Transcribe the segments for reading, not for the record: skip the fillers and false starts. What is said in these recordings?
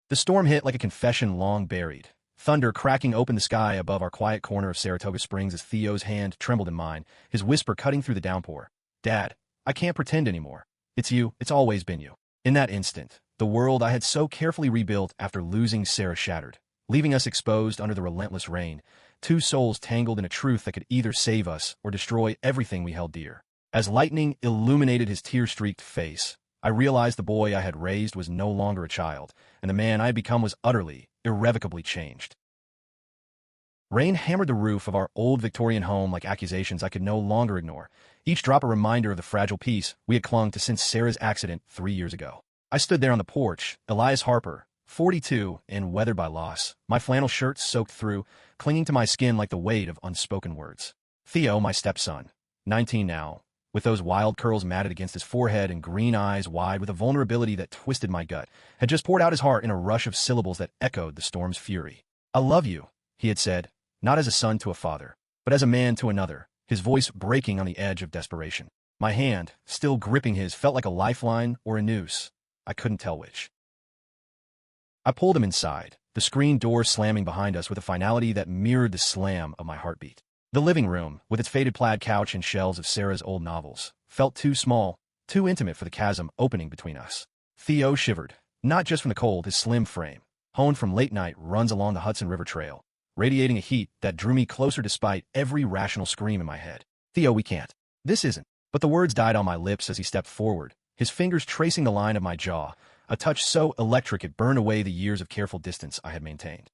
The storm hit like a confession long buried, thunder cracking open the sky above our quiet corner of Saratoga Springs as Theo's hand trembled in mine, his whisper cutting through the downpour. Dad, I can't pretend anymore. It's you, it's always been you. In that instant, the world I had so carefully rebuilt after losing Sarah shattered, leaving us exposed under the relentless rain, two souls tangled in a truth that could either save us or destroy everything we held dear. As lightning illuminated his tear-streaked face, I realized the boy I had raised was no longer a child, and the man I had become was utterly, irrevocably changed. Rain hammered the roof of our old Victorian home like accusations I could no longer ignore, each drop a reminder of the fragile peace we had clung to since Sarah's accident 3 years ago. I stood there on the porch, Elias Harper, 42 and weathered by loss, my flannel shirt soaked through, clinging to my skin like the weight of unspoken words. Theo, my stepson, 19 now, with those wild curls matted against his forehead and green eyes wide with a vulnerability that twisted my gut, had just poured out his heart in a rush of syllables that echoed the storm's fury. I love you, he had said, not as a son to a father, but as a man to another, his voice breaking on the edge of desperation. My hand, still gripping his, felt like a lifeline or a noose. I couldn't tell which. I pulled him inside, the screen door slamming behind us with a finality that mirrored the slam of my heartbeat. The living room, with its faded plaid couch and shelves of Sarah's old novels, felt too small, too intimate for the chasm opening between us. Theo shivered, not just from the cold, his slim frame, honed from late-night runs along the Hudson River Trail, radiating a heat that drew me closer despite every rational scream in my head. Theo, we can't. This isn't. But the words died on my lips as he stepped forward, his fingers tracing the line of my jaw, a touch so electric it burned away the years of careful distance I had maintained.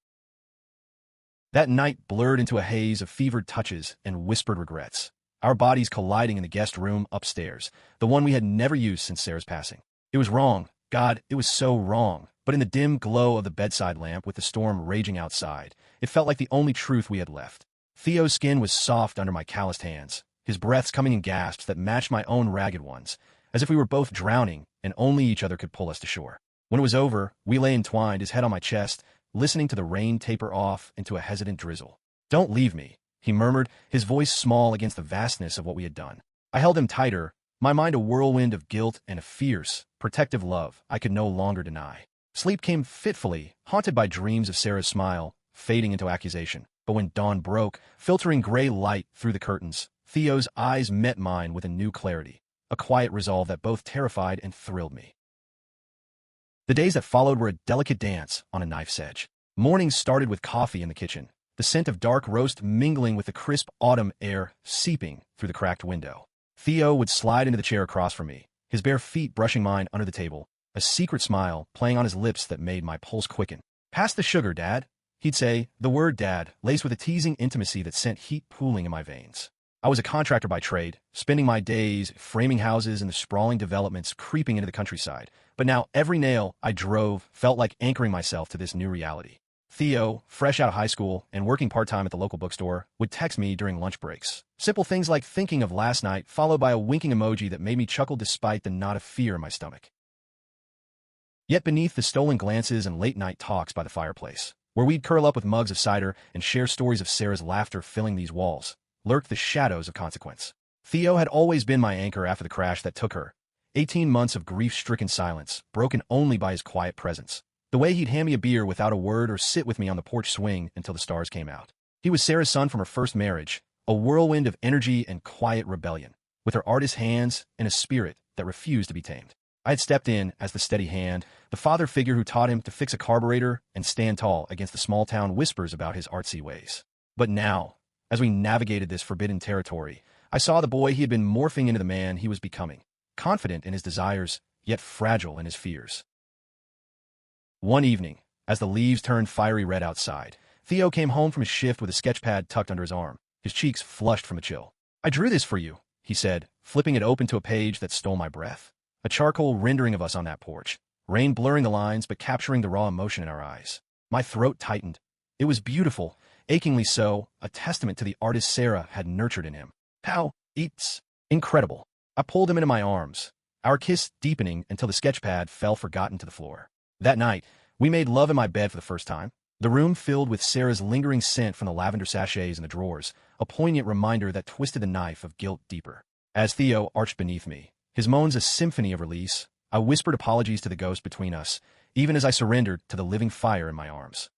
That night blurred into a haze of fevered touches and whispered regrets, our bodies colliding in the guest room upstairs, the one we had never used since Sarah's passing. It was wrong. God, it was so wrong. But in the dim glow of the bedside lamp with the storm raging outside, it felt like the only truth we had left. Theo's skin was soft under my calloused hands, his breaths coming in gasps that matched my own ragged ones, as if we were both drowning and only each other could pull us to shore. When it was over, we lay entwined, his head on my chest, listening to the rain taper off into a hesitant drizzle. Don't leave me, he murmured, his voice small against the vastness of what we had done. I held him tighter, my mind a whirlwind of guilt and a fierce, protective love I could no longer deny. Sleep came fitfully, haunted by dreams of Sarah's smile, fading into accusation. But when dawn broke, filtering gray light through the curtains, Theo's eyes met mine with a new clarity, a quiet resolve that both terrified and thrilled me. The days that followed were a delicate dance on a knife's edge. Mornings started with coffee in the kitchen, the scent of dark roast mingling with the crisp autumn air seeping through the cracked window. Theo would slide into the chair across from me, his bare feet brushing mine under the table, a secret smile playing on his lips that made my pulse quicken. "Pass the sugar, Dad," he'd say, the word dad laced with a teasing intimacy that sent heat pooling in my veins. I was a contractor by trade, spending my days framing houses in the sprawling developments creeping into the countryside, but now every nail I drove felt like anchoring myself to this new reality. Theo, fresh out of high school and working part-time at the local bookstore, would text me during lunch breaks. Simple things like thinking of last night, followed by a winking emoji that made me chuckle despite the knot of fear in my stomach. Yet beneath the stolen glances and late-night talks by the fireplace, where we'd curl up with mugs of cider and share stories of Sarah's laughter filling these walls, lurked the shadows of consequence. Theo had always been my anchor after the crash that took her. 18 months of grief-stricken silence, broken only by his quiet presence. The way he'd hand me a beer without a word or sit with me on the porch swing until the stars came out. He was Sarah's son from her first marriage, a whirlwind of energy and quiet rebellion, with her artist hands and a spirit that refused to be tamed. I had stepped in as the steady hand, the father figure who taught him to fix a carburetor and stand tall against the small-town whispers about his artsy ways. But now, as we navigated this forbidden territory, I saw the boy he had been morphing into the man he was becoming, confident in his desires, yet fragile in his fears. One evening, as the leaves turned fiery red outside, Theo came home from his shift with a sketch pad tucked under his arm, his cheeks flushed from a chill. "I drew this for you," he said, flipping it open to a page that stole my breath. A charcoal rendering of us on that porch, rain blurring the lines but capturing the raw emotion in our eyes. My throat tightened. It was beautiful, achingly so, a testament to the artist Sarah had nurtured in him. "How? It's incredible." I pulled him into my arms, our kiss deepening until the sketch pad fell forgotten to the floor. That night, we made love in my bed for the first time, the room filled with Sarah's lingering scent from the lavender sachets in the drawers, a poignant reminder that twisted the knife of guilt deeper. As Theo arched beneath me, his moans a symphony of release, I whispered apologies to the ghost between us, even as I surrendered to the living fire in my arms.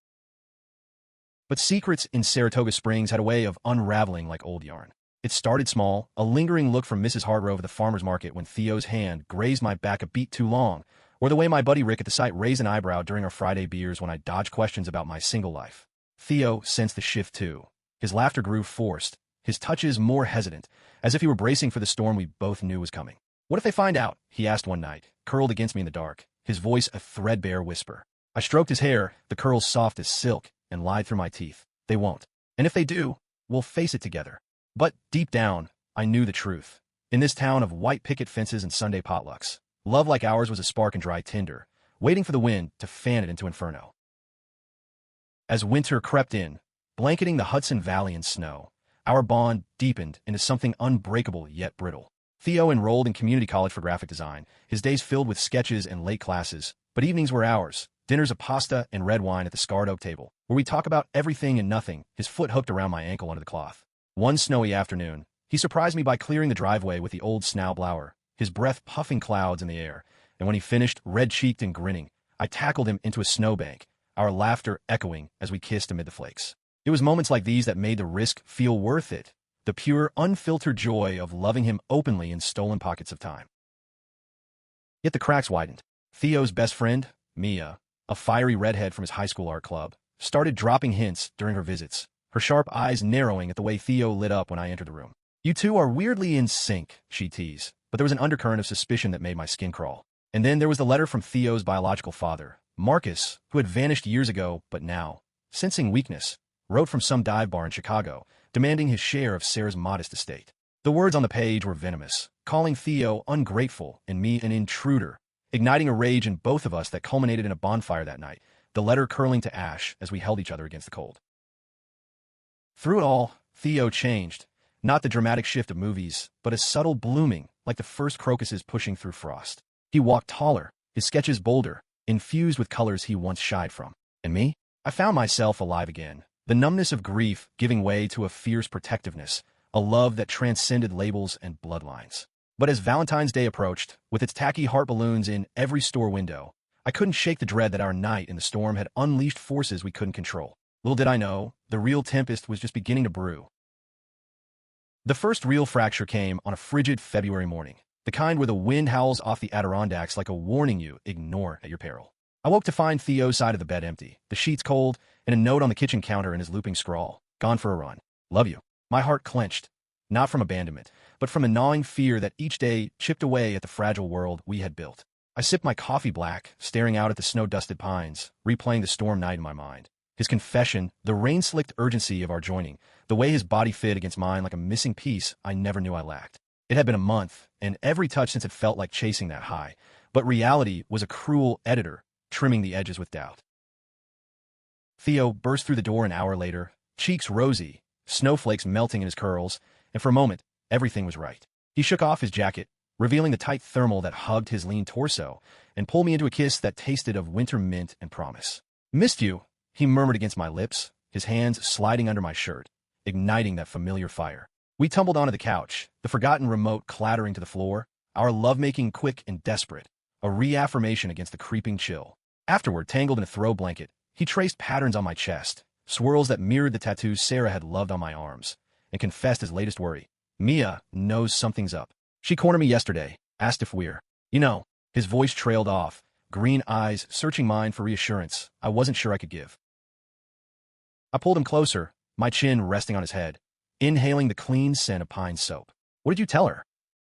But secrets in Saratoga Springs had a way of unraveling like old yarn. It started small, a lingering look from Mrs. Hargrove at the farmer's market when Theo's hand grazed my back a beat too long, or the way my buddy Rick at the site raised an eyebrow during our Friday beers when I dodged questions about my single life. Theo sensed the shift too. His laughter grew forced, his touches more hesitant, as if he were bracing for the storm we both knew was coming. "What if they find out?" he asked one night, curled against me in the dark, his voice a threadbare whisper. I stroked his hair, the curls soft as silk, and lied through my teeth. "They won't. And if they do, we'll face it together." But deep down, I knew the truth. In this town of white picket fences and Sunday potlucks, love like ours was a spark in dry tinder, waiting for the wind to fan it into inferno. As winter crept in, blanketing the Hudson Valley in snow, our bond deepened into something unbreakable yet brittle. Theo enrolled in community college for graphic design, his days filled with sketches and late classes, but evenings were ours, dinners of pasta and red wine at the scarred oak table, where we talk about everything and nothing, his foot hooked around my ankle under the cloth. One snowy afternoon, he surprised me by clearing the driveway with the old snowblower, his breath puffing clouds in the air, and when he finished, red-cheeked and grinning, I tackled him into a snowbank, our laughter echoing as we kissed amid the flakes. It was moments like these that made the risk feel worth it, the pure, unfiltered joy of loving him openly in stolen pockets of time. Yet the cracks widened. Theo's best friend, Mia, a fiery redhead from his high school art club, started dropping hints during her visits, her sharp eyes narrowing at the way Theo lit up when I entered the room. "You two are weirdly in sync," she teased, but there was an undercurrent of suspicion that made my skin crawl. And then there was the letter from Theo's biological father, Marcus, who had vanished years ago, but now, sensing weakness, wrote from some dive bar in Chicago, demanding his share of Sarah's modest estate. The words on the page were venomous, calling Theo ungrateful and me an intruder, igniting a rage in both of us that culminated in a bonfire that night, the letter curling to ash as we held each other against the cold. Through it all, Theo changed, not the dramatic shift of movies, but a subtle blooming, like the first crocuses pushing through frost. He walked taller, his sketches bolder, infused with colors he once shied from. And me? I found myself alive again, the numbness of grief giving way to a fierce protectiveness, a love that transcended labels and bloodlines. But as Valentine's Day approached, with its tacky heart balloons in every store window, I couldn't shake the dread that our night in the storm had unleashed forces we couldn't control. Little did I know, the real tempest was just beginning to brew. The first real fracture came on a frigid February morning, the kind where the wind howls off the Adirondacks like a warning you ignore at your peril. I woke to find Theo's side of the bed empty, the sheets cold, and a note on the kitchen counter in his looping scrawl, "Gone for a run. Love you." My heart clenched, not from abandonment, but from a gnawing fear that each day chipped away at the fragile world we had built. I sipped my coffee black, staring out at the snow-dusted pines, replaying the storm night in my mind. His confession, the rain-slicked urgency of our joining, the way his body fit against mine like a missing piece I never knew I lacked. It had been a month, and every touch since it felt like chasing that high, but reality was a cruel editor, trimming the edges with doubt. Theo burst through the door an hour later, cheeks rosy, snowflakes melting in his curls, and for a moment, everything was right. He shook off his jacket, revealing the tight thermal that hugged his lean torso, and pulled me into a kiss that tasted of winter mint and promise. "Missed you," he murmured against my lips, his hands sliding under my shirt, igniting that familiar fire. We tumbled onto the couch, the forgotten remote clattering to the floor, our lovemaking quick and desperate, a reaffirmation against the creeping chill. Afterward, tangled in a throw blanket, he traced patterns on my chest, swirls that mirrored the tattoos Sarah had loved on my arms, and confessed his latest worry. "Mia knows something's up. She cornered me yesterday, asked if we're, you know." His voice trailed off, green eyes searching mine for reassurance I wasn't sure I could give. I pulled him closer, my chin resting on his head, inhaling the clean scent of pine soap. "What did you tell her?"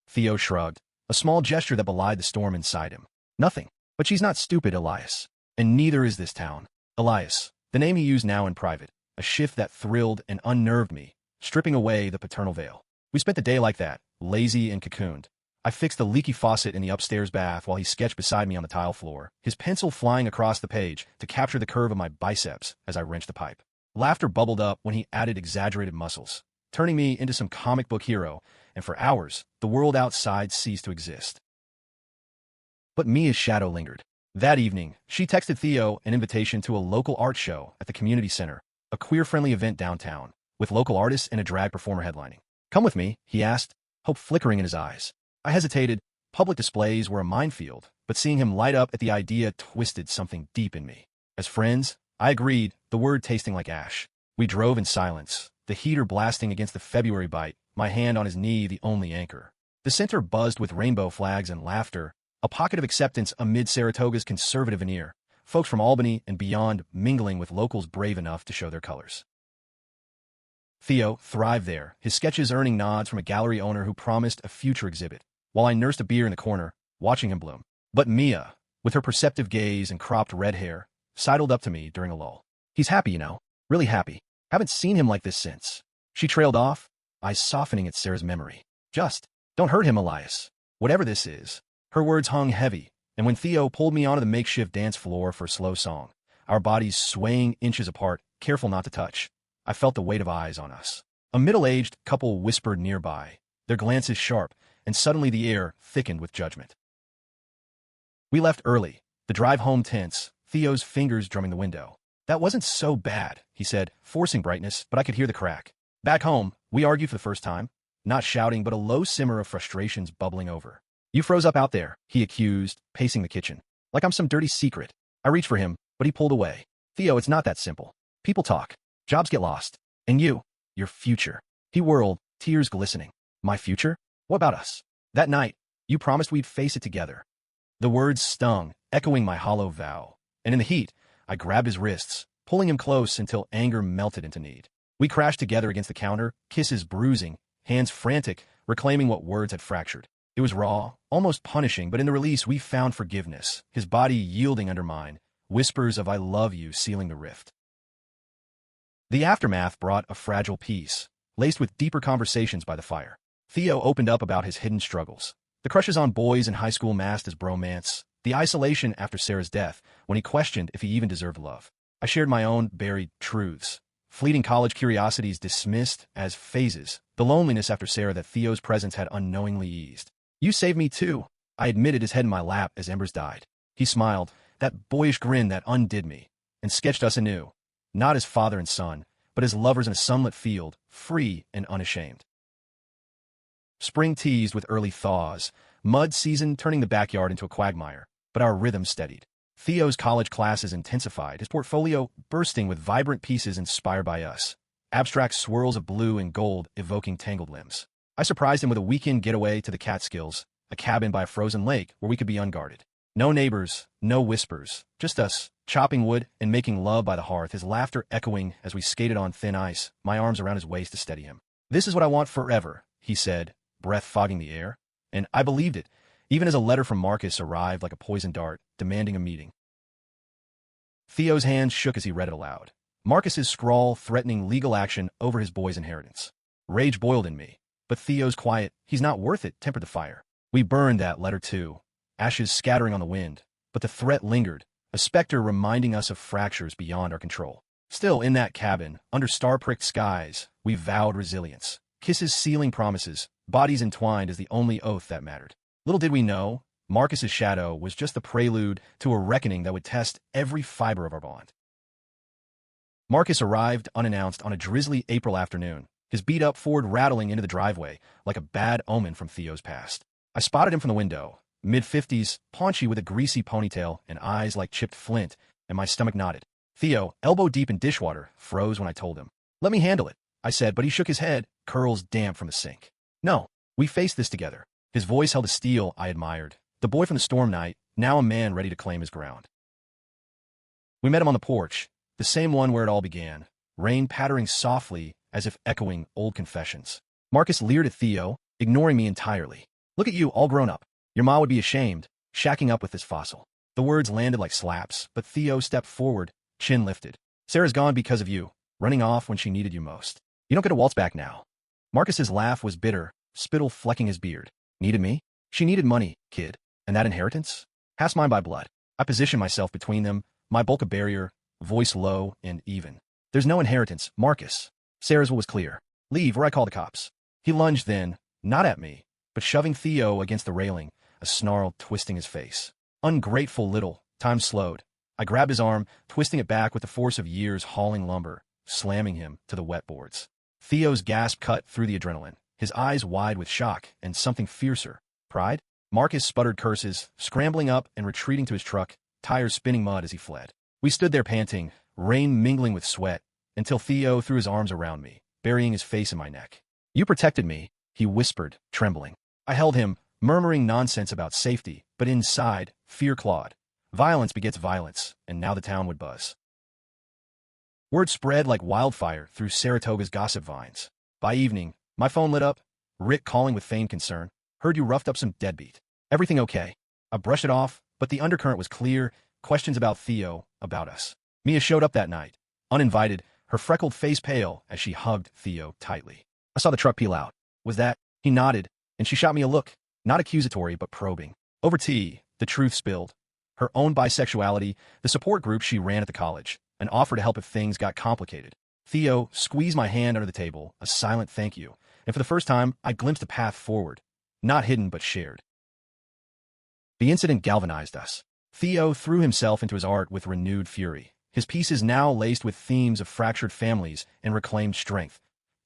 Theo shrugged, a small gesture that belied the storm inside him. "Nothing. But she's not stupid, Elias. And neither is this town." Elias, the name he used now in private, a shift that thrilled and unnerved me, stripping away the paternal veil. We spent the day like that, lazy and cocooned. I fixed the leaky faucet in the upstairs bath while he sketched beside me on the tile floor, his pencil flying across the page to capture the curve of my biceps as I wrenched the pipe. Laughter bubbled up when he added exaggerated muscles, turning me into some comic book hero, and for hours, the world outside ceased to exist. But Mia's shadow lingered. That evening, she texted Theo an invitation to a local art show at the community center, a queer-friendly event downtown, with local artists and a drag performer headlining. "Come with me," he asked, hope flickering in his eyes. I hesitated, Public displays were a minefield, but seeing him light up at the idea twisted something deep in me. As friends, I agreed, the word tasting like ash. We drove in silence, the heater blasting against the February bite, my hand on his knee the only anchor. The center buzzed with rainbow flags and laughter, a pocket of acceptance amid Saratoga's conservative veneer, folks from Albany and beyond mingling with locals brave enough to show their colors. Theo thrived there, his sketches earning nods from a gallery owner who promised a future exhibit, while I nursed a beer in the corner, watching him bloom. But Mia, with her perceptive gaze and cropped red hair, sidled up to me during a lull. He's happy, really happy. Haven't seen him like this since. She trailed off, eyes softening at Sarah's memory. Just, don't hurt him, Elias. Whatever this is. Her words hung heavy, and when Theo pulled me onto the makeshift dance floor for a slow song, our bodies swaying inches apart, careful not to touch, I felt the weight of eyes on us. A middle-aged couple whispered nearby, their glances sharp, and suddenly the air thickened with judgment. We left early, the drive home tense, Theo's fingers drumming the window. That wasn't so bad, he said, forcing brightness, but I could hear the crack. Back home, we argued for the first time, not shouting, but a low simmer of frustrations bubbling over. You froze up out there, he accused, pacing the kitchen. Like I'm some dirty secret. I reached for him, but he pulled away. Theo, it's not that simple. People talk. Jobs get lost. And you, your future. He whirled, tears glistening. My future? What about us? That night, you promised we'd face it together. The words stung, echoing my hollow vow. And in the heat, I grabbed his wrists, pulling him close until anger melted into need. We crashed together against the counter, kisses bruising, hands frantic, reclaiming what words had fractured. It was raw, almost punishing, but in the release we found forgiveness, his body yielding under mine, whispers of I love you sealing the rift. The aftermath brought a fragile peace, laced with deeper conversations by the fire. Theo opened up about his hidden struggles. The crushes on boys in high school masked as bromance, the isolation after Sarah's death, when he questioned if he even deserved love. I shared my own buried truths. Fleeting college curiosities dismissed as phases, the loneliness after Sarah that Theo's presence had unknowingly eased. You saved me too, I admitted, his head in my lap as embers died. He smiled, that boyish grin that undid me, and sketched us anew, not as father and son, but as lovers in a sunlit field, free and unashamed. Spring teased with early thaws, mud season turning the backyard into a quagmire, but our rhythm steadied. Theo's college classes intensified, his portfolio bursting with vibrant pieces inspired by us, abstract swirls of blue and gold evoking tangled limbs. I surprised him with a weekend getaway to the Catskills, a cabin by a frozen lake where we could be unguarded. No neighbors, no whispers, just us, chopping wood and making love by the hearth, his laughter echoing as we skated on thin ice, my arms around his waist to steady him. This is what I want forever, he said, breath fogging the air. And I believed it, even as a letter from Marcus arrived like a poisoned dart, demanding a meeting. Theo's hands shook as he read it aloud. Marcus's scrawl threatening legal action over his boy's inheritance. Rage boiled in me, but Theo's quiet, he's not worth it, tempered the fire. We burned that letter too, ashes scattering on the wind, but the threat lingered, a specter reminding us of fractures beyond our control. Still, in that cabin, under star-pricked skies, we vowed resilience. Kisses sealing promises, bodies entwined as the only oath that mattered. Little did we know, Marcus's shadow was just the prelude to a reckoning that would test every fiber of our bond. Marcus arrived unannounced on a drizzly April afternoon, his beat-up Ford rattling into the driveway like a bad omen from Theo's past. I spotted him from the window, mid-50s, paunchy with a greasy ponytail and eyes like chipped flint, and my stomach knotted. Theo, elbow deep in dishwater, froze when I told him. Let me handle it, I said, but he shook his head, curls damp from the sink. No, we faced this together. His voice held a steel I admired. The boy from the storm night, now a man ready to claim his ground. We met him on the porch, the same one where it all began, rain pattering softly as if echoing old confessions. Marcus leered at Theo, ignoring me entirely. Look at you, all grown up. Your ma would be ashamed, shacking up with this fossil. The words landed like slaps, but Theo stepped forward, chin lifted. Sarah's gone because of you, running off when she needed you most. You don't get a waltz back now. Marcus's laugh was bitter, spittle flecking his beard. Needed me? She needed money, kid. And that inheritance? Half's mine by blood. I positioned myself between them, my bulk a barrier, voice low and even. There's no inheritance, Marcus. Sarah's was clear. Leave or I call the cops. He lunged then, not at me, but shoving Theo against the railing, a snarl twisting his face. Ungrateful little, time slowed. I grabbed his arm, twisting it back with the force of years hauling lumber, slamming him to the wet boards. Theo's gasp cut through the adrenaline, his eyes wide with shock and something fiercer. Pride? Marcus sputtered curses, scrambling up and retreating to his truck, tires spinning mud as he fled. We stood there panting, rain mingling with sweat, until Theo threw his arms around me, burying his face in my neck. "You protected me," he whispered, trembling. I held him, murmuring nonsense about safety, but inside, fear clawed. Violence begets violence, and now the town would buzz. Word spread like wildfire through Saratoga's gossip vines. By evening, my phone lit up. Rick calling with feigned concern. "Heard you roughed up some deadbeat. Everything okay?" I brushed it off, but the undercurrent was clear. Questions about Theo, about us. Mia showed up that night, uninvited, her freckled face pale as she hugged Theo tightly. "I saw the truck peel out. Was that?" He nodded, and she shot me a look, not accusatory but probing. Over tea, the truth spilled. Her own bisexuality, the support group she ran at the college, an offer to help if things got complicated. Theo squeezed my hand under the table, a silent thank you, and for the first time, I glimpsed a path forward, not hidden but shared. The incident galvanized us. Theo threw himself into his art with renewed fury, his pieces now laced with themes of fractured families and reclaimed strength,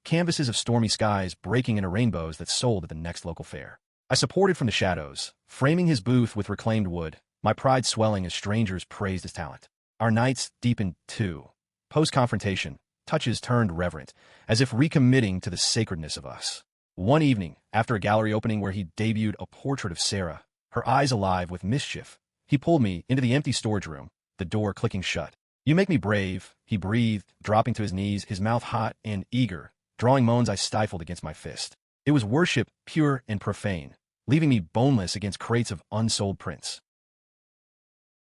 canvases of stormy skies breaking into rainbows that sold at the next local fair. I supported from the shadows, framing his booth with reclaimed wood, my pride swelling as strangers praised his talent. Our nights deepened, too. Post-confrontation, touches turned reverent, as if recommitting to the sacredness of us. One evening, after a gallery opening where he debuted a portrait of Sarah, her eyes alive with mischief, he pulled me into the empty storage room, the door clicking shut. "You make me brave," he breathed, dropping to his knees, his mouth hot and eager, drawing moans I stifled against my fist. It was worship, pure and profane, leaving me boneless against crates of unsold prints.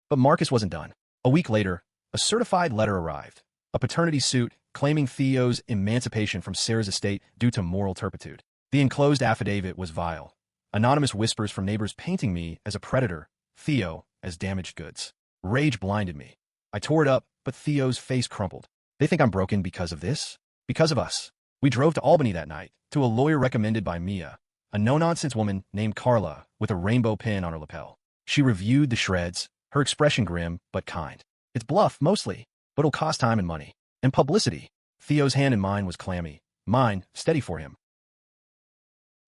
But Marcus wasn't done. A week later, a certified letter arrived, a paternity suit claiming Theo's emancipation from Sarah's estate due to moral turpitude. The enclosed affidavit was vile. Anonymous whispers from neighbors painting me as a predator, Theo as damaged goods. Rage blinded me. I tore it up, but Theo's face crumpled. "They think I'm broken because of this? Because of us." We drove to Albany that night, to a lawyer recommended by Mia, a no-nonsense woman named Carla with a rainbow pin on her lapel. She reviewed the shreds, her expression grim but kind. "It's bluff, mostly, but it'll cost time and money. And publicity." Theo's hand in mine was clammy, mine steady for him.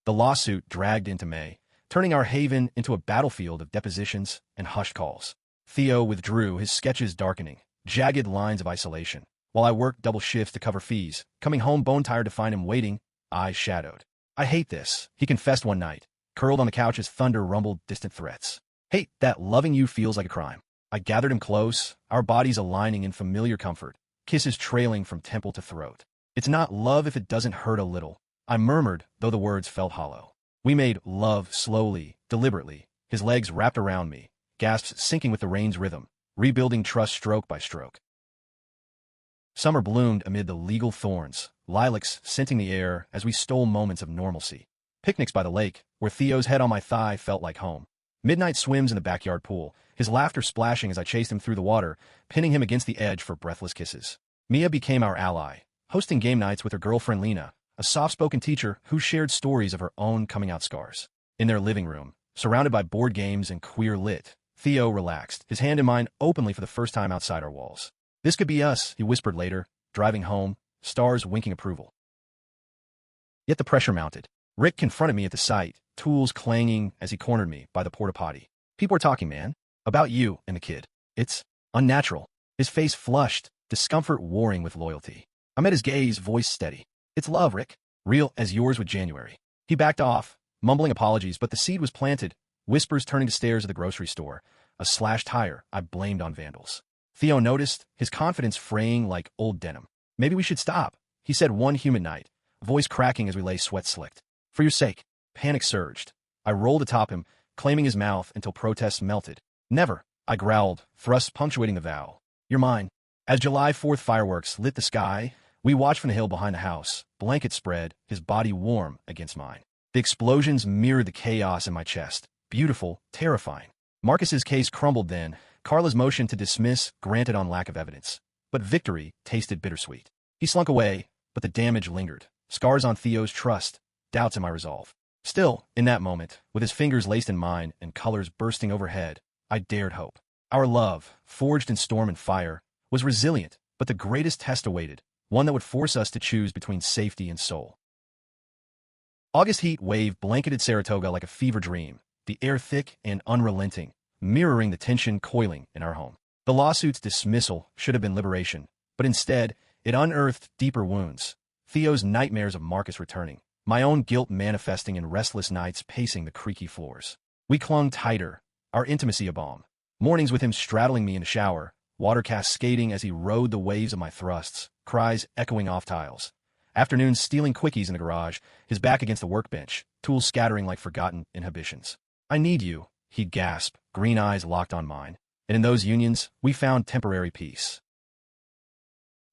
The lawsuit dragged into May, turning our haven into a battlefield of depositions and hushed calls. Theo withdrew, his sketches darkening, jagged lines of isolation, while I worked double shifts to cover fees, coming home bone-tired to find him waiting, eyes shadowed. "I hate this," he confessed one night, curled on the couch as thunder rumbled distant threats. "Hate that loving you feels like a crime." I gathered him close, our bodies aligning in familiar comfort, kisses trailing from temple to throat. "It's not love if it doesn't hurt a little," I murmured, though the words felt hollow. We made love slowly, deliberately, his legs wrapped around me, gasps syncing with the rain's rhythm, rebuilding trust stroke by stroke. Summer bloomed amid the legal thorns, lilacs scenting the air as we stole moments of normalcy. Picnics by the lake, where Theo's head on my thigh felt like home. Midnight swims in the backyard pool, his laughter splashing as I chased him through the water, pinning him against the edge for breathless kisses. Mia became our ally, hosting game nights with her girlfriend Lena, a soft-spoken teacher who shared stories of her own coming-out scars. In their living room, surrounded by board games and queer lit, Theo relaxed, his hand in mine openly for the first time outside our walls. "This could be us," he whispered later, driving home, stars winking approval. Yet the pressure mounted. Rick confronted me at the site, tools clanging as he cornered me by the porta-potty. "People are talking, man. About you and the kid. It's unnatural." His face flushed, discomfort warring with loyalty. I met his gaze, voice steady. "It's love, Rick. Real as yours with January." He backed off, mumbling apologies, but the seed was planted, whispers turning to stares at the grocery store. A slashed tire I blamed on vandals. Theo noticed, his confidence fraying like old denim. "Maybe we should stop," he said one humid night, voice cracking as we lay sweat-slicked. "For your sake." Panic surged. I rolled atop him, claiming his mouth until protests melted. "Never," I growled, thrust punctuating the vow. "You're mine." As July 4th fireworks lit the sky, we watched from the hill behind the house, blanket spread, his body warm against mine. The explosions mirrored the chaos in my chest, beautiful, terrifying. Marcus's case crumbled then, Carla's motion to dismiss granted on lack of evidence. But victory tasted bittersweet. He slunk away, but the damage lingered. Scars on Theo's trust, doubts in my resolve. Still, in that moment, with his fingers laced in mine and colors bursting overhead, I dared hope. Our love, forged in storm and fire, was resilient, but the greatest test awaited, one that would force us to choose between safety and soul. August heat wave blanketed Saratoga like a fever dream, the air thick and unrelenting, mirroring the tension coiling in our home. The lawsuit's dismissal should have been liberation, but instead, it unearthed deeper wounds. Theo's nightmares of Marcus returning, my own guilt manifesting in restless nights pacing the creaky floors. We clung tighter, our intimacy a balm. Mornings with him straddling me in the shower, water cascading as he rode the waves of my thrusts, cries echoing off tiles. Afternoons stealing quickies in the garage, his back against the workbench, tools scattering like forgotten inhibitions. I need you, he'd gasp, green eyes locked on mine. And in those unions, we found temporary peace.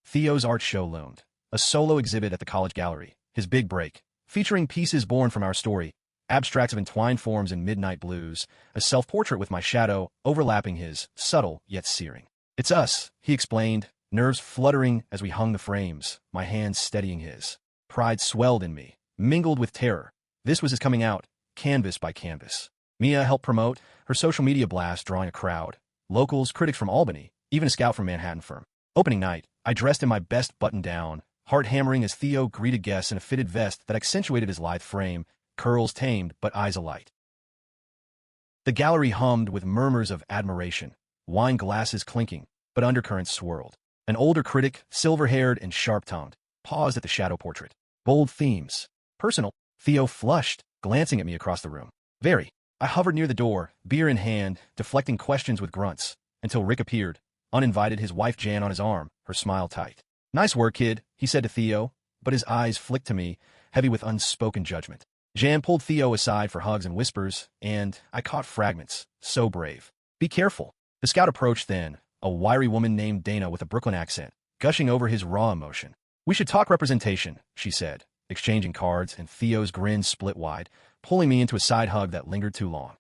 Theo's art show loomed, a solo exhibit at the college gallery, his big break, featuring pieces born from our story, abstracts of entwined forms in midnight blues, a self-portrait with my shadow overlapping his, subtle yet searing. It's us, he explained, nerves fluttering as we hung the frames, my hands steadying his. Pride swelled in me, mingled with terror. This was his coming out, canvas by canvas. Mia helped promote, her social media blast drawing a crowd. Locals, critics from Albany, even a scout from Manhattan firm. Opening night, I dressed in my best button-down, heart hammering as Theo greeted guests in a fitted vest that accentuated his lithe frame, curls tamed but eyes alight. The gallery hummed with murmurs of admiration, wine glasses clinking, but undercurrents swirled. An older critic, silver-haired and sharp-tongued, paused at the shadow portrait. Bold themes. Personal. Theo flushed, glancing at me across the room. Very. I hovered near the door, beer in hand, deflecting questions with grunts, until Rick appeared, uninvited, his wife Jan on his arm, her smile tight. Nice work, kid, he said to Theo, but his eyes flicked to me, heavy with unspoken judgment. Jan pulled Theo aside for hugs and whispers, and I caught fragments, so brave. Be careful. The scout approached then, a wiry woman named Dana with a Brooklyn accent, gushing over his raw emotion. We should talk representation, she said, exchanging cards, and Theo's grin split wide, pulling me into a side hug that lingered too long.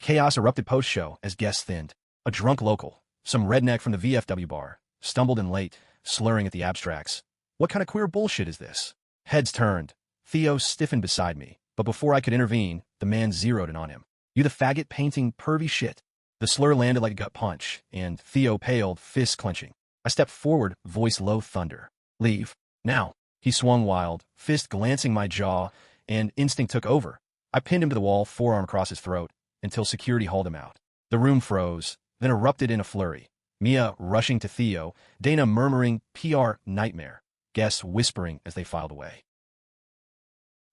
Chaos erupted post-show as guests thinned. A drunk local, some redneck from the VFW bar, stumbled in late, slurring at the abstracts. What kind of queer bullshit is this? Heads turned. Theo stiffened beside me, but before I could intervene, the man zeroed in on him. You the faggot painting pervy shit. The slur landed like a gut punch, and Theo paled, fists clenching. I stepped forward, voice low thunder. Leave. Now. He swung wild, fist glancing my jaw, and instinct took over. I pinned him to the wall, forearm across his throat, until security hauled him out. The room froze, then erupted in a flurry. Mia rushing to Theo, Dana murmuring PR nightmare, guests whispering as they filed away.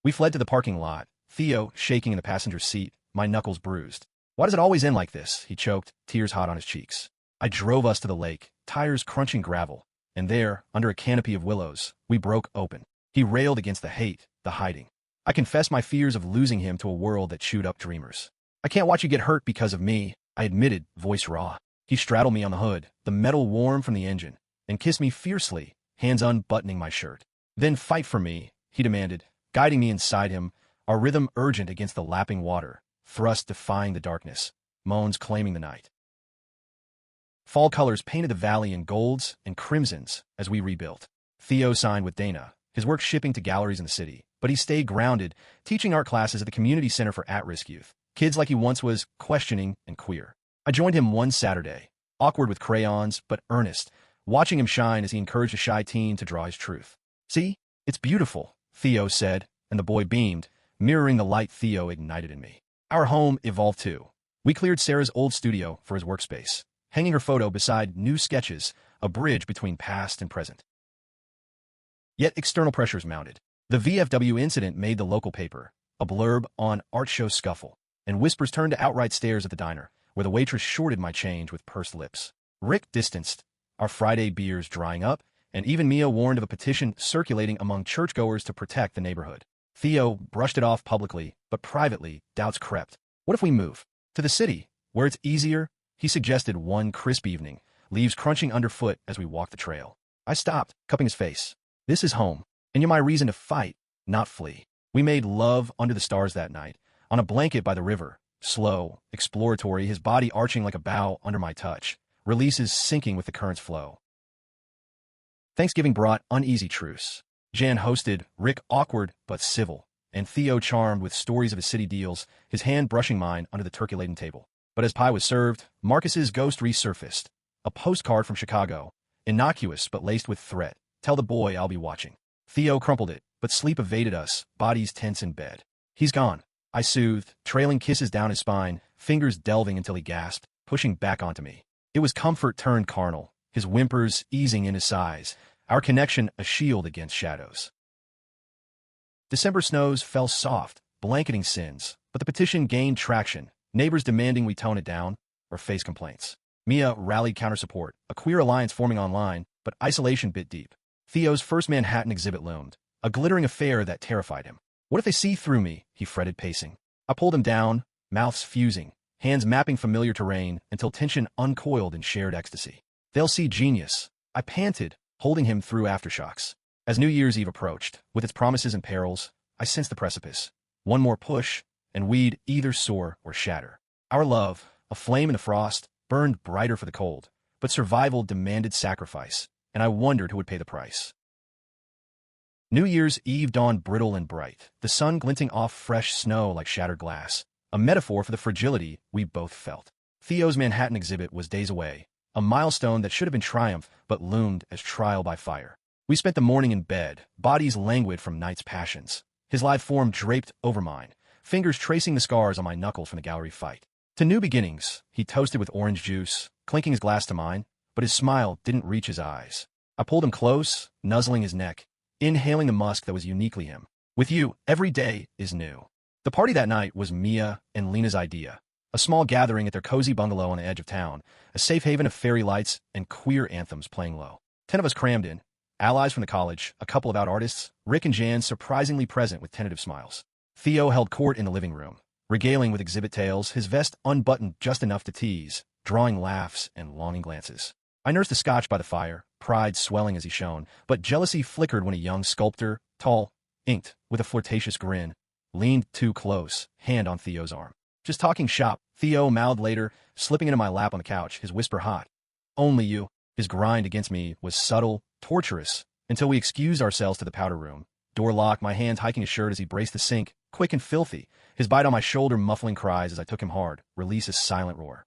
We fled to the parking lot, Theo shaking in the passenger seat, my knuckles bruised. Why does it always end like this? He choked, tears hot on his cheeks. I drove us to the lake, tires crunching gravel, and there, under a canopy of willows, we broke open. He railed against the hate, the hiding. I confessed my fears of losing him to a world that chewed up dreamers. I can't watch you get hurt because of me, I admitted, voice raw. He straddled me on the hood, the metal warm from the engine, and kissed me fiercely, hands unbuttoning my shirt. Then fight for me, he demanded, guiding me inside him, our rhythm urgent against the lapping water, thrust defying the darkness, moans claiming the night. Fall colors painted the valley in golds and crimsons as we rebuilt. Theo signed with Dana, his work shipping to galleries in the city, but he stayed grounded, teaching art classes at the Community Center for At-Risk Youth. Kids like he once was, questioning and queer. I joined him one Saturday, awkward with crayons, but earnest, watching him shine as he encouraged a shy teen to draw his truth. See? It's beautiful, Theo said, and the boy beamed, mirroring the light Theo ignited in me. Our home evolved too. We cleared Sarah's old studio for his workspace, hanging her photo beside new sketches, a bridge between past and present. Yet external pressures mounted. The VFW incident made the local paper, a blurb on art show scuffle, and whispers turned to outright stares at the diner, where the waitress shorted my change with pursed lips. Rick distanced, our Friday beers drying up, and even Mia warned of a petition circulating among churchgoers to protect the neighborhood. Theo brushed it off publicly, but privately, doubts crept. What if we move? To the city, where it's easier? He suggested one crisp evening, leaves crunching underfoot as we walked the trail. I stopped, cupping his face. This is home, and you're my reason to fight, not flee. We made love under the stars that night, on a blanket by the river, slow, exploratory, his body arching like a bow under my touch, releases sinking with the current's flow. Thanksgiving brought uneasy truce. Jan hosted, Rick awkward but civil, and Theo charmed with stories of his city deals, his hand brushing mine under the turkey-laden table. But as pie was served, Marcus's ghost resurfaced. A postcard from Chicago, innocuous but laced with threat. Tell the boy I'll be watching. Theo crumpled it, but sleep evaded us, bodies tense in bed. He's gone. I soothed, trailing kisses down his spine, fingers delving until he gasped, pushing back onto me. It was comfort turned carnal, his whimpers easing in his sighs, our connection a shield against shadows. December snows fell soft, blanketing sins, but the petition gained traction, neighbors demanding we tone it down or face complaints. Mia rallied counter-support, a queer alliance forming online, but isolation bit deep. Theo's first Manhattan exhibit loomed, a glittering affair that terrified him. What if they see through me? He fretted, pacing. I pulled him down, mouths fusing, hands mapping familiar terrain until tension uncoiled in shared ecstasy. They'll see genius. I panted, holding him through aftershocks. As New Year's Eve approached, with its promises and perils, I sensed the precipice. One more push, and we'd either soar or shatter. Our love, a flame in the frost, burned brighter for the cold, but survival demanded sacrifice, and I wondered who would pay the price. New Year's Eve dawned brittle and bright, the sun glinting off fresh snow like shattered glass, a metaphor for the fragility we both felt. Theo's Manhattan exhibit was days away, a milestone that should have been triumph but loomed as trial by fire. We spent the morning in bed, bodies languid from night's passions, his live form draped over mine, fingers tracing the scars on my knuckles from the gallery fight. To new beginnings, he toasted with orange juice, clinking his glass to mine, but his smile didn't reach his eyes. I pulled him close, nuzzling his neck, inhaling the musk that was uniquely him. With you, every day is new. The party that night was Mia and Lena's idea, a small gathering at their cozy bungalow on the edge of town, a safe haven of fairy lights and queer anthems playing low. 10 of us crammed in, allies from the college, a couple of out artists, Rick and Jan surprisingly present with tentative smiles. Theo held court in the living room, regaling with exhibit tales, his vest unbuttoned just enough to tease, drawing laughs and longing glances. I nursed the scotch by the fire, pride swelling as he shone, but jealousy flickered when a young sculptor, tall, inked, with a flirtatious grin, leaned too close, hand on Theo's arm. Just talking shop, Theo mouthed later, slipping into my lap on the couch, his whisper hot. Only you. His grind against me was subtle, torturous, until we excused ourselves to the powder room. Door locked, my hands hiking his shirt as he braced the sink, quick and filthy, his bite on my shoulder muffling cries as I took him hard, release his silent roar.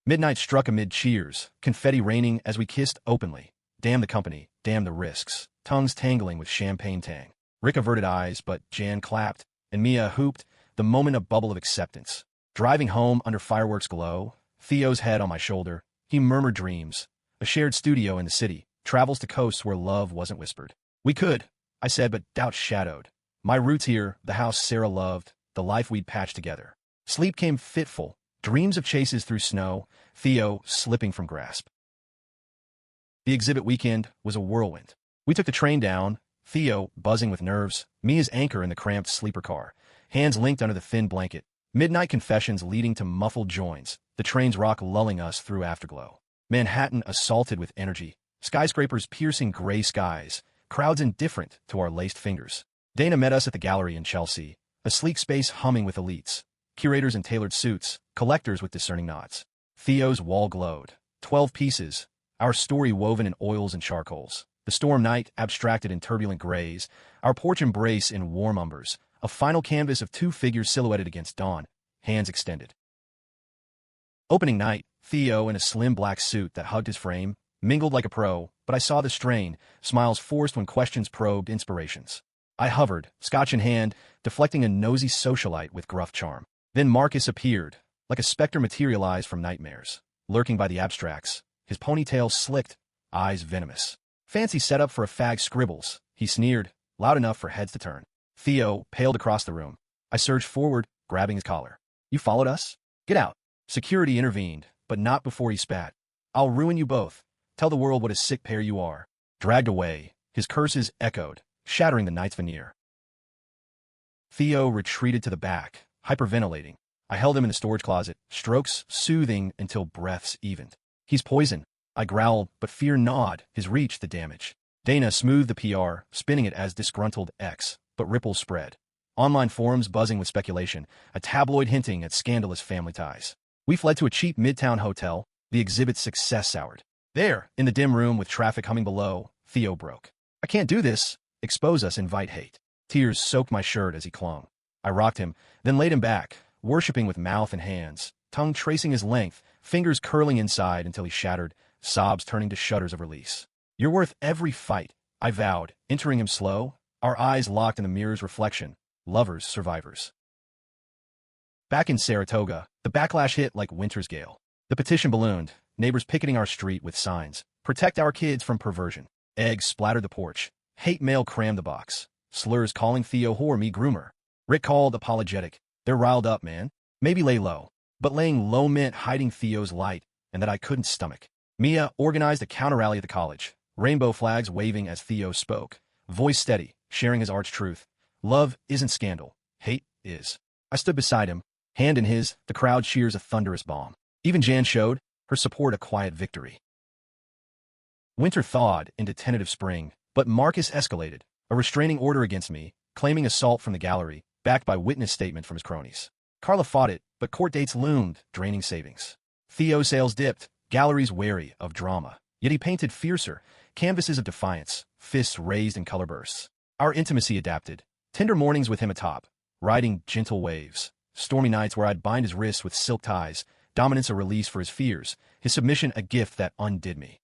Midnight struck amid cheers, confetti raining as we kissed openly. Damn the company, damn the risks, tongues tangling with champagne tang. Rick averted eyes, but Jan clapped, and Mia hooped, the moment a bubble of acceptance. Driving home under fireworks glow, Theo's head on my shoulder, he murmured dreams, a shared studio in the city, travels to coasts where love wasn't whispered. We could, I said, but doubt shadowed. My roots here, the house Sarah loved, the life we'd patched together. Sleep came fitful, dreams of chases through snow, Theo slipping from grasp. The exhibit weekend was a whirlwind. We took the train down, Theo buzzing with nerves, Mia's anchor in the cramped sleeper car, hands linked under the thin blanket, midnight confessions leading to muffled joins, the train's rock lulling us through afterglow. Manhattan assaulted with energy, skyscrapers piercing gray skies, crowds indifferent to our laced fingers. Dana met us at the gallery in Chelsea, a sleek space humming with elites, curators in tailored suits, collectors with discerning nods. Theo's wall glowed. 12 pieces, our story woven in oils and charcoals. The storm night abstracted in turbulent grays, our porch embrace in warm umbers, a final canvas of two figures silhouetted against dawn, hands extended. Opening night, Theo in a slim black suit that hugged his frame, mingled like a pro, but I saw the strain, smiles forced when questions probed inspirations. I hovered, scotch in hand, deflecting a nosy socialite with gruff charm. Then Marcus appeared, like a specter materialized from nightmares, lurking by the abstracts, his ponytail slicked, eyes venomous. Fancy setup for a fag scribbles, he sneered, loud enough for heads to turn. Theo paled across the room. I surged forward, grabbing his collar. You followed us? Get out. Security intervened, but not before he spat. I'll ruin you both. Tell the world what a sick pair you are. Dragged away, his curses echoed, shattering the night's veneer. Theo retreated to the back, hyperventilating. I held him in the storage closet, strokes soothing until breaths evened. He's poison, I growled, but fear gnawed, his reach the damage. Dana smoothed the PR, spinning it as disgruntled X, but ripples spread. Online forums buzzing with speculation, a tabloid hinting at scandalous family ties. We fled to a cheap midtown hotel, the exhibit's success soured. There, in the dim room with traffic humming below, Theo broke. I can't do this. Expose us, invite hate. Tears soaked my shirt as he clung. I rocked him, then laid him back, worshipping with mouth and hands, tongue tracing his length, fingers curling inside until he shattered, sobs turning to shudders of release. You're worth every fight, I vowed, entering him slow, our eyes locked in the mirror's reflection, lovers, survivors. Back in Saratoga, the backlash hit like winter's gale. The petition ballooned, neighbors picketing our street with signs, "Protect our kids from perversion." Eggs splattered the porch. Hate mail crammed the box. Slurs calling Theo whore me groomer. Rick called apologetic. "They're riled up, man. Maybe lay low." But laying low meant hiding Theo's light, and that I couldn't stomach. Mia organized a counter-rally at the college, rainbow flags waving as Theo spoke, voice steady, sharing his arch truth. Love isn't scandal. Hate is. I stood beside him, hand in his, the crowd cheers a thunderous bomb. Even Jan showed, her support a quiet victory. Winter thawed into tentative spring, but Marcus escalated, a restraining order against me, claiming assault from the gallery, backed by witness statement from his cronies. Carla fought it, but court dates loomed, draining savings. Theo sales dipped, galleries wary of drama. Yet he painted fiercer, canvases of defiance, fists raised in color bursts. Our intimacy adapted. Tender mornings with him atop, riding gentle waves. Stormy nights where I'd bind his wrists with silk ties, dominance a release for his fears, his submission a gift that undid me.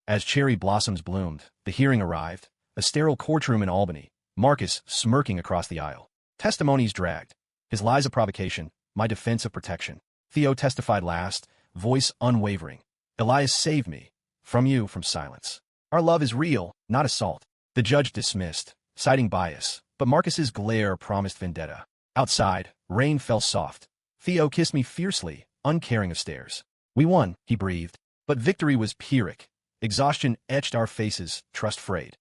As cherry blossoms bloomed, the hearing arrived, a sterile courtroom in Albany, Marcus smirking across the aisle. Testimonies dragged. His lies a provocation, my defense of protection. Theo testified last, voice unwavering. "Elias saved me. From you, from silence. Our love is real, not assault." The judge dismissed, citing bias, but Marcus's glare promised vendetta. Outside, rain fell soft. Theo kissed me fiercely, uncaring of stares. "We won," he breathed, but victory was Pyrrhic. Exhaustion etched our faces, trust frayed.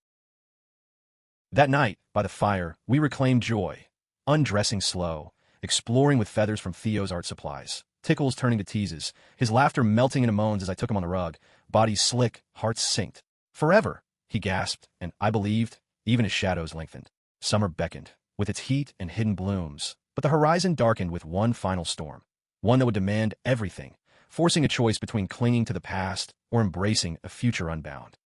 That night, by the fire, we reclaimed joy, undressing slow, exploring with feathers from Theo's art supplies, tickles turning to teases, his laughter melting into moans as I took him on the rug, bodies slick, hearts synced. "Forever," he gasped, and I believed, even as shadows lengthened. Summer beckoned, with its heat and hidden blooms, but the horizon darkened with one final storm, one that would demand everything, forcing a choice between clinging to the past or embracing a future unbound.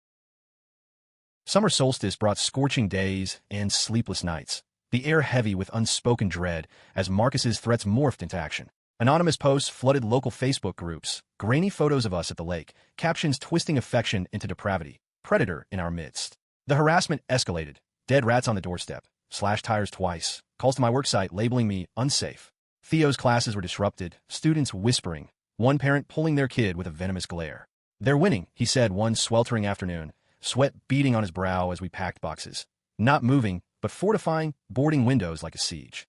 Summer solstice brought scorching days and sleepless nights, the air heavy with unspoken dread as Marcus's threats morphed into action. Anonymous posts flooded local Facebook groups, grainy photos of us at the lake, captions twisting affection into depravity, predator in our midst. The harassment escalated, dead rats on the doorstep, slashed tires twice, calls to my worksite labeling me unsafe. Theo's classes were disrupted, students whispering, one parent pulling their kid with a venomous glare. "They're winning," he said one sweltering afternoon, sweat beading on his brow as we packed boxes. Not moving, but fortifying, boarding windows like a siege.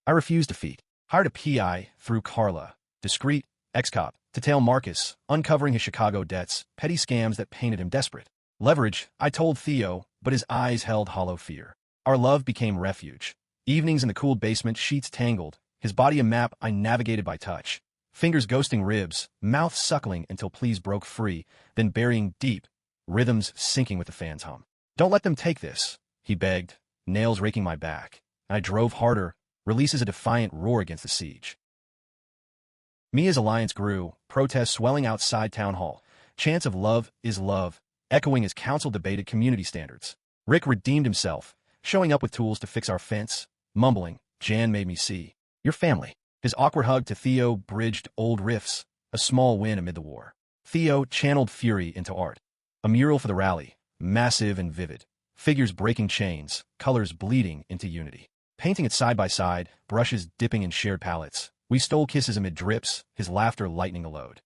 I refused defeat. Hired a PI through Carla, discreet, ex-cop, to tail Marcus, uncovering his Chicago debts, petty scams that painted him desperate. Leverage, I told Theo, but his eyes held hollow fear. Our love became refuge. Evenings in the cooled basement, sheets tangled, his body a map I navigated by touch. Fingers ghosting ribs, mouth suckling until pleas broke free, then burying deep, rhythms syncing with the fan's hum. "Don't let them take this," he begged, nails raking my back. I drove harder, releases a defiant roar against the siege. Mia's alliance grew, protests swelling outside town hall, chants of love is love, echoing as council debated community standards. Rick redeemed himself, showing up with tools to fix our fence, mumbling, "Jan made me see. Your family." His awkward hug to Theo bridged old rifts, a small win amid the war. Theo channeled fury into art. A mural for the rally, massive and vivid, figures breaking chains, colors bleeding into unity. Painting it side by side, brushes dipping in shared palettes, we stole kisses amid drips, his laughter lightening the load.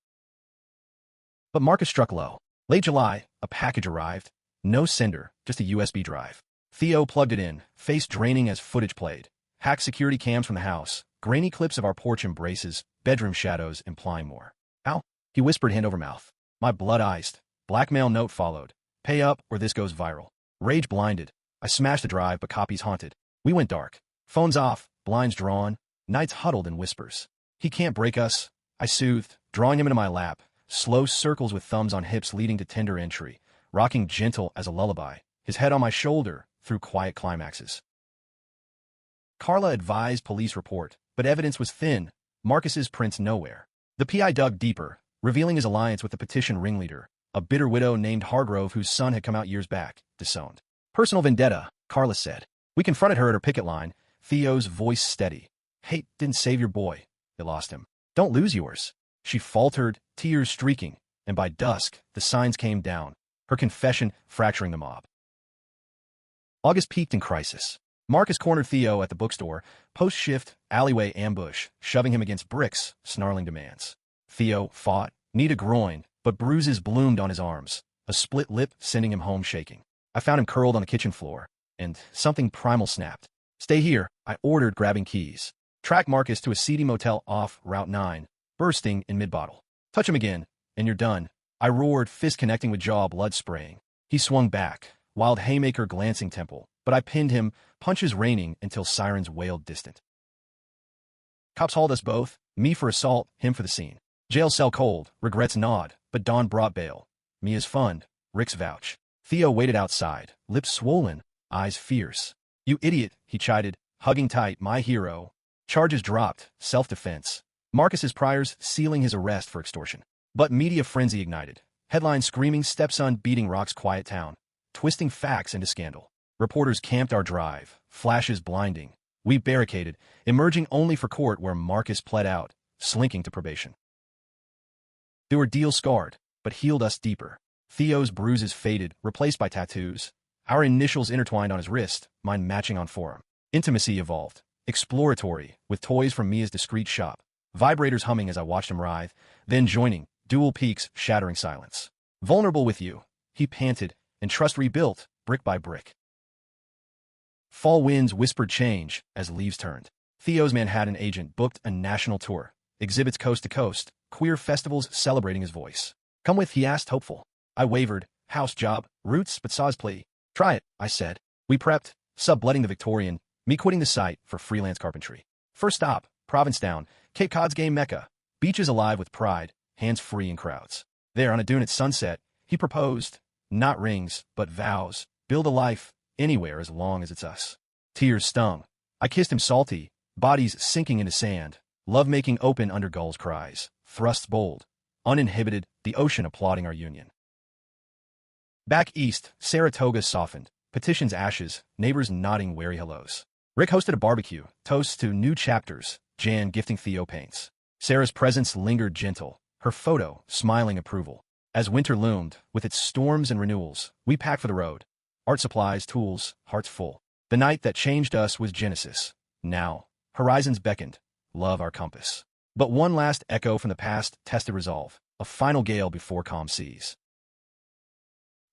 But Marcus struck low. Late July, a package arrived. No sender, just a USB drive. Theo plugged it in, face draining as footage played. Hacked security cams from the house, grainy clips of our porch embraces, bedroom shadows implying more. "How?" he whispered hand over mouth. My blood iced. Blackmail note followed. "Pay up or this goes viral." Rage blinded. I smashed the drive, but copies haunted. We went dark. Phones off, blinds drawn, nights huddled in whispers. "He can't break us," I soothed, drawing him into my lap, slow circles with thumbs on hips leading to tender entry, rocking gentle as a lullaby, his head on my shoulder through quiet climaxes. Carla advised police report, but evidence was thin, Marcus's prints nowhere. The PI dug deeper, revealing his alliance with the petition ringleader, a bitter widow named Hargrove whose son had come out years back, disowned. "Personal vendetta," Carla said. We confronted her at her picket line, Theo's voice steady. "Hate didn't save your boy. It lost him. Don't lose yours." She faltered, tears streaking, and by dusk, the signs came down, her confession fracturing the mob. August peaked in crisis. Marcus cornered Theo at the bookstore, post-shift, alleyway ambush, shoving him against bricks, snarling demands. Theo fought, knee to groin, but bruises bloomed on his arms, a split lip sending him home shaking. I found him curled on the kitchen floor, and something primal snapped. "Stay here," I ordered, grabbing keys. "Track Marcus to a seedy motel off Route 9, bursting in mid-bottle. Touch him again, and you're done," I roared, fist connecting with jaw, blood spraying. He swung back, wild haymaker glancing temple, but I pinned him, punches raining until sirens wailed distant. Cops hauled us both, me for assault, him for the scene. Jail cell cold, regrets nod, but dawn brought bail. Mia's fund, Rick's vouch. Theo waited outside, lips swollen, eyes fierce. "You idiot," he chided, hugging tight, my hero. Charges dropped, self-defense. Marcus's priors sealing his arrest for extortion. But media frenzy ignited. Headlines screaming Stepson beating rocks quiet town, twisting facts into scandal. Reporters camped our drive, flashes blinding. We barricaded, emerging only for court where Marcus pled out, slinking to probation. The ordeal scarred, but healed us deeper. Theo's bruises faded, replaced by tattoos. Our initials intertwined on his wrist, mine matching on forearm. Intimacy evolved, exploratory, with toys from Mia's discreet shop. Vibrators humming as I watched him writhe, then joining, dual peaks shattering silence. "Vulnerable with you," he panted, and trust rebuilt, brick by brick. Fall winds whispered change as leaves turned. Theo's Manhattan agent booked a national tour, exhibits coast to coast, queer festivals celebrating his voice. "Come with," he asked, hopeful. I wavered. "House job, roots," but saw his plea. "Try it," I said. We prepped, subletting the Victorian, me quitting the site for freelance carpentry. First stop, Provincetown, Cape Cod's gay mecca. Beaches alive with pride, hands free in crowds. There, on a dune at sunset, he proposed. Not rings, but vows. Build a life, anywhere as long as it's us. Tears stung. I kissed him salty, bodies sinking into sand. Love-making open under gulls' cries. Thrusts bold. Uninhibited, the ocean applauding our union. Back east, Saratoga softened. Petitions ashes, neighbors nodding wary hellos. Rick hosted a barbecue, toasts to new chapters, Jan gifting Theo paints. Sarah's presence lingered gentle, her photo smiling approval. As winter loomed, with its storms and renewals, we packed for the road. Art supplies, tools, hearts full. The night that changed us was Genesis. Now, horizons beckoned, love our compass. But one last echo from the past tested resolve, a final gale before calm seas.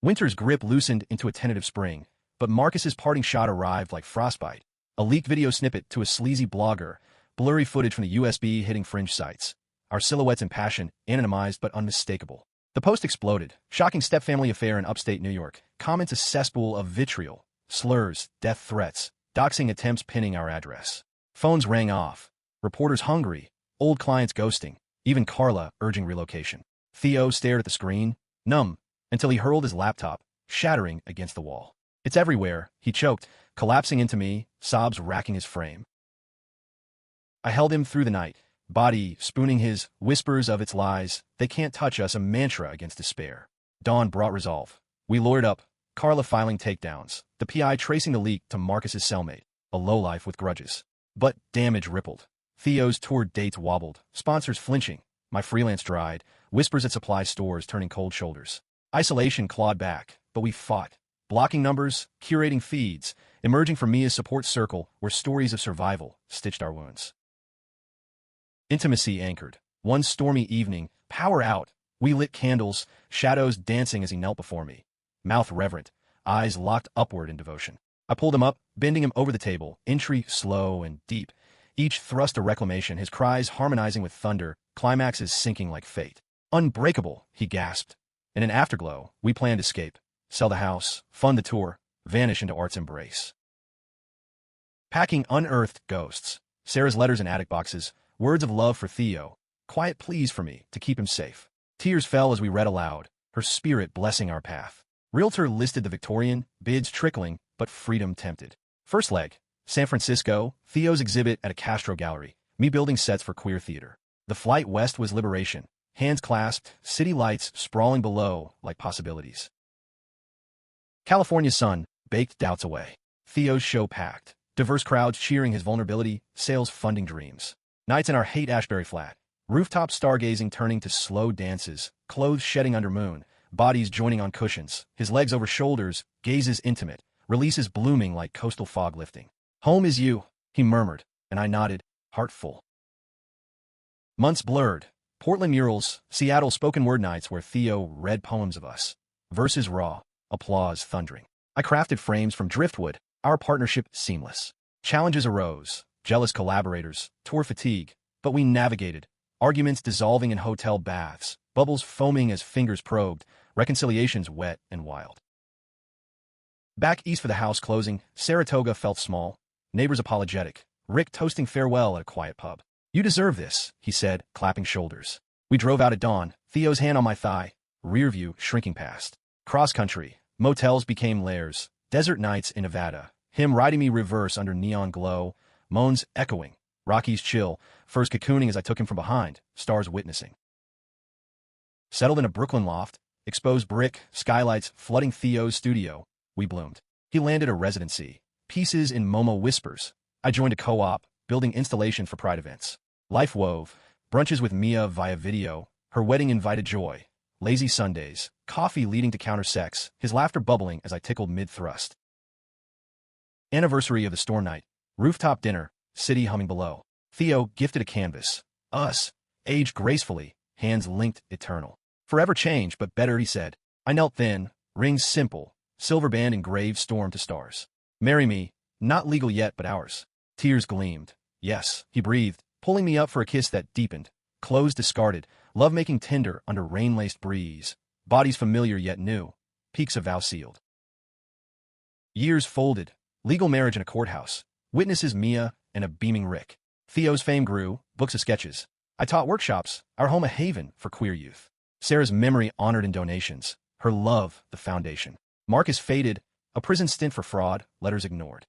Winter's grip loosened into a tentative spring, but Marcus's parting shot arrived like frostbite. A leaked video snippet to a sleazy blogger, blurry footage from the USB hitting fringe sites. Our silhouettes in passion, anonymized but unmistakable. The post exploded, shocking stepfamily affair in upstate New York. Comments a cesspool of vitriol, slurs, death threats, doxing attempts pinning our address. Phones rang off. Reporters hungry, old clients ghosting, even Carla urging relocation. Theo stared at the screen, numb, until he hurled his laptop, shattering against the wall. "It's everywhere," he choked, collapsing into me, sobs racking his frame. I held him through the night, body spooning his whispers of its lies. They can't touch us, a mantra against despair. Dawn brought resolve. We lawyered up, Carla filing takedowns, the PI tracing the leak to Marcus's cellmate, a lowlife with grudges. But damage rippled. Theo's tour dates wobbled, sponsors flinching. My freelance dried, whispers at supply stores turning cold shoulders. Isolation clawed back, but we fought. Blocking numbers, curating feeds, emerging from Mia's support circle where stories of survival stitched our wounds. Intimacy anchored. One stormy evening, power out. We lit candles, shadows dancing as he knelt before me. Mouth reverent, eyes locked upward in devotion. I pulled him up, bending him over the table, entry slow and deep. Each thrust a reclamation, his cries harmonizing with thunder, climaxes sinking like fate. "Unbreakable," he gasped. In an afterglow, we planned escape. Sell the house, fund the tour, vanish into art's embrace. Packing unearthed ghosts. Sarah's letters in attic boxes, words of love for Theo, quiet pleas for me to keep him safe. Tears fell as we read aloud, her spirit blessing our path. Realtor listed the Victorian, bids trickling, but freedom tempted. First leg, San Francisco, Theo's exhibit at a Castro gallery, me building sets for queer theater. The flight west was liberation, hands clasped, city lights sprawling below like possibilities. California sun baked doubts away. Theo's show packed, diverse crowds cheering his vulnerability, sales funding dreams. Nights in our Haight-Ashbury flat, rooftop stargazing turning to slow dances, clothes shedding under moon, bodies joining on cushions, his legs over shoulders, gazes intimate, releases blooming like coastal fog lifting. Home is you, he murmured, and I nodded, heartful. Months blurred. Portland murals, Seattle spoken word nights where Theo read poems of us. Verses raw, applause thundering. I crafted frames from driftwood, our partnership seamless. Challenges arose, jealous collaborators, tour fatigue, but we navigated. Arguments dissolving in hotel baths, bubbles foaming as fingers probed, reconciliations wet and wild. Back east for the house closing, Saratoga felt small, neighbors apologetic, Rick toasting farewell at a quiet pub. You deserve this, he said, clapping shoulders. We drove out at dawn, Theo's hand on my thigh, rear view shrinking past. Cross country, motels became lairs, desert nights in Nevada, him riding me reverse under neon glow, moans echoing, Rockies chill, first cocooning as I took him from behind, stars witnessing. Settled in a Brooklyn loft, exposed brick, skylights flooding Theo's studio, we bloomed. He landed a residency, pieces in Momo whispers. I joined a co-op, building installation for Pride events. Life wove, brunches with Mia via video, her wedding invited joy, lazy Sundays, coffee leading to counter-sex, his laughter bubbling as I tickled mid-thrust. Anniversary of the storm night, rooftop dinner, city humming below. Theo gifted a canvas. Us, aged gracefully, hands linked eternal. Forever change, but better, he said. I knelt thin, rings simple, silver band engraved storm to stars. Marry me, not legal yet, but ours. Tears gleamed. Yes, he breathed, pulling me up for a kiss that deepened. Clothes discarded, love-making tender under rain-laced breeze. Bodies familiar yet new, peaks of vow sealed. Years folded, legal marriage in a courthouse. Witnesses Mia and a beaming Rick. Theo's fame grew, books of sketches. I taught workshops, our home a haven for queer youth. Sarah's memory honored in donations, her love the foundation. Marcus faded, a prison stint for fraud, letters ignored.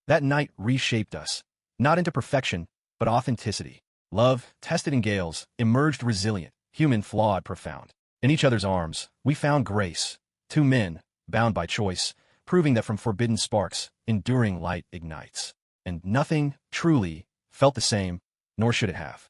That night reshaped us, not into perfection, but authenticity. Love, tested in gales, emerged resilient, human flawed profound. In each other's arms, we found grace. Two men, bound by choice, proving that from forbidden sparks, enduring light ignites. And nothing, truly, felt the same, nor should it have.